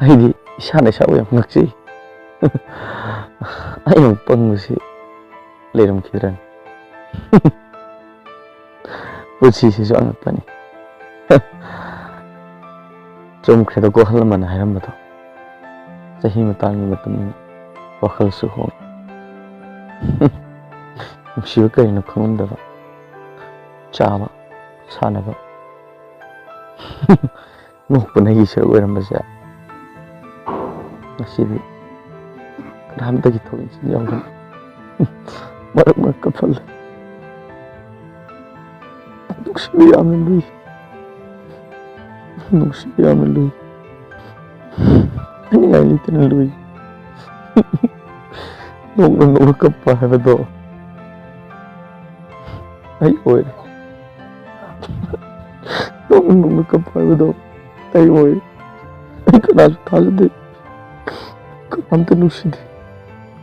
ꯑꯩꯗꯤ ꯏꯁꯥꯅ ꯏꯁꯥꯕꯨ ꯌꯥꯝ ꯉꯛꯆꯩ ꯑꯩꯃꯨꯛ ꯄꯪꯕꯁꯤ ꯂꯩꯔꯝꯈꯤꯗ꯭ꯔꯅꯤ ꯄꯨꯟꯁꯤꯁꯤꯁꯨ ꯑꯉꯛꯄꯅꯤ ꯆꯨꯝꯈ꯭ꯔꯦꯗꯀꯣ ꯑꯍꯜ ꯂꯃꯟꯅ ꯍꯥꯏꯔꯝꯕꯗꯣ ꯆꯍꯤ ꯃꯇꯥꯡꯒꯤ ꯃꯇꯨꯡ ꯏꯟꯅ ꯋꯥꯈꯜꯁꯨ ꯍꯣꯡꯏ ꯅꯨꯡꯁꯤꯕ ꯀꯔꯤꯅꯣ ꯈꯪꯂꯝꯗꯕ ꯆꯥꯕ ꯁꯥꯟꯅꯕ ꯅꯣꯛꯄꯅ ꯑꯩꯒꯤ ꯁꯔꯨꯛ ꯑꯣꯏꯔꯝꯕꯁꯦ ꯉꯁꯤꯗꯤ ꯀꯅꯥꯝꯇꯒꯤ ꯊꯧꯑꯣꯏꯁꯤꯡ ꯌꯥꯎꯗꯅ ꯃꯔꯛ ꯃꯔꯛꯀ ꯐꯜꯂꯦ ꯅꯨꯡꯁꯤꯕ ꯌꯥꯝꯅ ꯂꯨꯏ ꯅꯨꯡꯁꯤꯕ ꯌꯥꯝꯅ ꯂꯨꯏ ꯍꯥꯏꯅꯤꯡꯉꯥꯏ ꯂꯩꯇꯅ ꯂꯨꯏ ꯅꯣꯛꯅ ꯅꯣꯛꯅ ꯀꯞꯄ ꯍꯥꯏꯕꯗꯣ ꯑꯩ ꯑꯣꯏꯔꯦ ꯅꯣꯛꯅ ꯅꯣꯛꯅ ꯀꯞꯄ ꯍꯥꯏꯕꯗꯣ ꯑꯩ ꯑꯣꯏꯔꯦ ꯑꯩ ꯀꯅꯥꯁꯨ ꯊꯥꯖꯗꯦ ꯀꯅꯥꯝꯇ ꯅꯨꯡꯁꯤꯗꯦ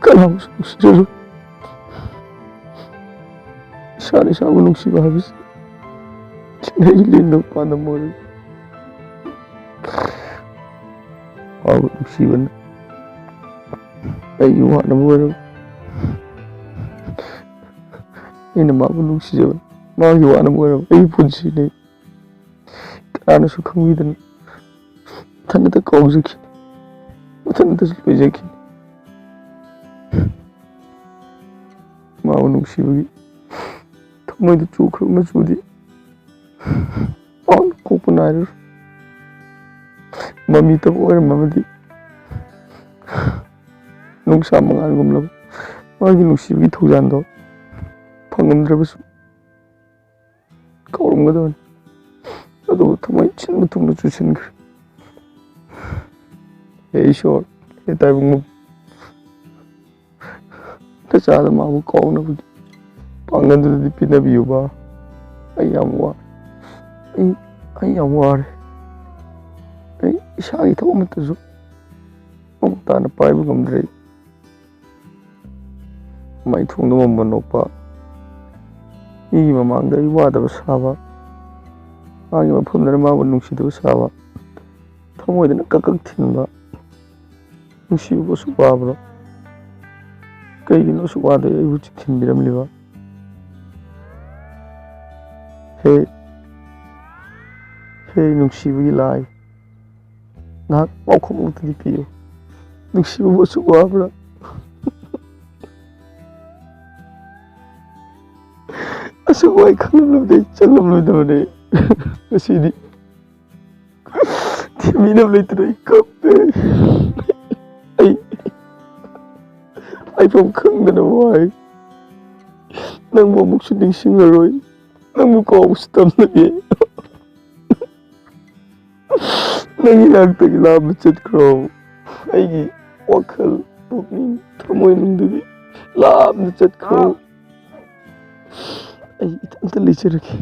ꯀꯅꯥꯕꯨꯁꯨ ꯅꯨꯡꯁꯤꯖꯔꯣꯏ ꯏꯁꯥꯅ ꯏꯁꯥꯕꯨ ꯅꯨꯡꯁꯤꯕ ꯍꯥꯏꯕꯁꯤ ꯁꯤꯅ ꯑꯩꯒꯤ ꯂꯦꯡꯗꯕ ꯄꯥꯟꯗꯝ ꯑꯣꯏꯔꯦ ꯃꯥꯕꯨ ꯅꯨꯡꯁꯤꯕꯅ ꯑꯩꯒꯤ ꯋꯥꯅꯕ ꯑꯣꯏꯔꯕ ꯑꯩꯅ ꯃꯥꯕꯨ ꯅꯨꯡꯁꯤꯖꯕꯅ ꯃꯥꯒꯤ ꯋꯥꯅꯕ ꯑꯣꯏꯔꯕ ꯑꯩꯒꯤ ꯄꯨꯟꯁꯤꯅꯤ ꯀꯅꯥꯅꯁꯨ ꯈꯪꯕꯤꯗꯅ ꯃꯊꯟꯇ ꯀꯥꯎꯖꯈꯤꯅꯤ ꯃꯊꯟꯇꯁꯨ ꯂꯣꯏꯖꯈꯤꯅꯤ ꯃꯥꯕꯨ ꯅꯨꯡꯁꯤꯕꯒꯤ ꯊꯃꯣꯏꯗ ꯆꯨꯈ꯭ꯔꯕ ꯃꯆꯨꯗꯤ ꯄꯥꯛꯅ ꯀꯣꯛꯄ ꯅꯥꯏꯔꯔꯣꯏ ꯃꯃꯤ ꯇꯕ ꯑꯣꯏꯔꯝꯃꯕꯗꯤ ꯅꯨꯡꯁꯥ ꯃꯉꯥꯜꯒꯨꯝꯂꯕ ꯃꯥꯒꯤ ꯅꯨꯡꯁꯤꯕꯒꯤ ꯊꯧꯖꯥꯟꯗꯣ ꯐꯪꯉꯝꯗ꯭ꯔꯕꯁꯨ ꯀꯥꯎꯔꯝꯒꯗꯕꯅꯤ ꯑꯗꯨꯕꯨ ꯊꯃꯣꯏ ꯁꯤꯟꯕ ꯊꯨꯡꯅ ꯆꯨꯁꯤꯟꯈ꯭ꯔꯦ ꯍꯦ ꯏꯁꯣꯔ ꯍꯦ ꯇꯥꯏꯕꯪ ꯅꯆꯥꯗ ꯃꯥꯕꯨ ꯀꯥꯎꯅꯕꯒꯤ ꯄꯥꯡꯒꯜꯗꯨꯗꯤ ꯄꯤꯅꯕꯤꯌꯨꯕ ꯑꯩ ꯌꯥꯝ ꯋꯥꯔꯦ ꯑꯩ ꯌꯥꯝ ꯋꯥꯔꯦ ꯑꯩ ꯏꯁꯥꯒꯤ ꯊꯕꯛ ꯑꯃꯠꯇꯁꯨ ꯃꯃꯨꯠ ꯇꯥꯅ ꯄꯥꯏꯕ ꯉꯝꯗ꯭ꯔꯦ ꯃꯥꯏꯊꯣꯡꯗ ꯃꯝꯕ ꯅꯣꯛꯄ ꯃꯤꯒꯤ ꯃꯃꯥꯡꯗ ꯑꯩ ꯋꯥꯗꯕ ꯁꯥꯕ ꯃꯥꯒꯤ ꯃꯐꯝꯗꯅ ꯃꯥꯕꯨ ꯅꯨꯡꯁꯤꯗꯕ ꯁꯥꯕ ꯊꯃꯣꯏꯗꯅ ꯀꯛ ꯀꯛ ꯊꯤꯟꯕ ꯅꯨꯡꯁꯤꯕꯕꯨ ꯑꯁꯨꯛ ꯋꯥꯕ꯭ꯔꯣ ꯀꯩꯒꯤꯅꯣ ꯑꯁꯨꯛ ꯋꯥꯗꯦ ꯑꯩꯕꯨ ꯊꯤꯟꯕꯤꯔꯝꯂꯤꯕ ꯍꯦ ꯅꯨꯡꯁꯤꯕꯒꯤ ꯂꯥꯏ ꯉꯥꯏꯍꯥꯛ ꯄꯥꯎꯈꯨꯝ ꯑꯃꯇꯗꯤ ꯄꯤꯌꯨ ꯅꯨꯡꯁꯤꯕꯕꯨ ꯑꯁꯨꯛ ꯋꯥꯕ꯭ꯔꯥ ꯑꯁꯨꯛ ꯋꯥꯏ ꯈꯪꯂꯝꯂꯕꯗꯤ ꯆꯪꯂꯝꯂꯣꯏꯗꯕꯅꯦ ꯉꯁꯤꯗꯤ ꯊꯦꯝꯕꯤꯅꯕ ꯂꯩꯇꯅ ꯑꯩ ꯀꯞꯄꯦ ꯑꯩ ꯍꯥꯏꯐꯝ ꯈꯪꯗꯅ ꯋꯥꯏ ꯅꯪꯕꯨ ꯑꯃꯨꯛꯁꯨ ꯅꯤꯡꯁꯤꯡꯂꯔꯣꯏ ꯅꯪꯕꯨ ꯀꯥꯎꯕꯁꯨ ꯇꯝꯂꯒꯦ ꯅꯪꯒꯤ ꯅꯥꯛꯇꯒꯤ ꯂꯥꯞꯅ ꯆꯠꯈ꯭ꯔꯣ ꯑꯩꯒꯤ ꯋꯥꯈꯜ ꯄꯨꯛꯅꯤꯡ ꯊꯃꯣꯏꯅꯨꯡꯗꯒꯤ ꯂꯥꯞꯅ ꯆꯠꯈ꯭ꯔꯣ ꯑꯩ ꯏꯊꯟꯇ ꯂꯩꯖꯔꯒꯦ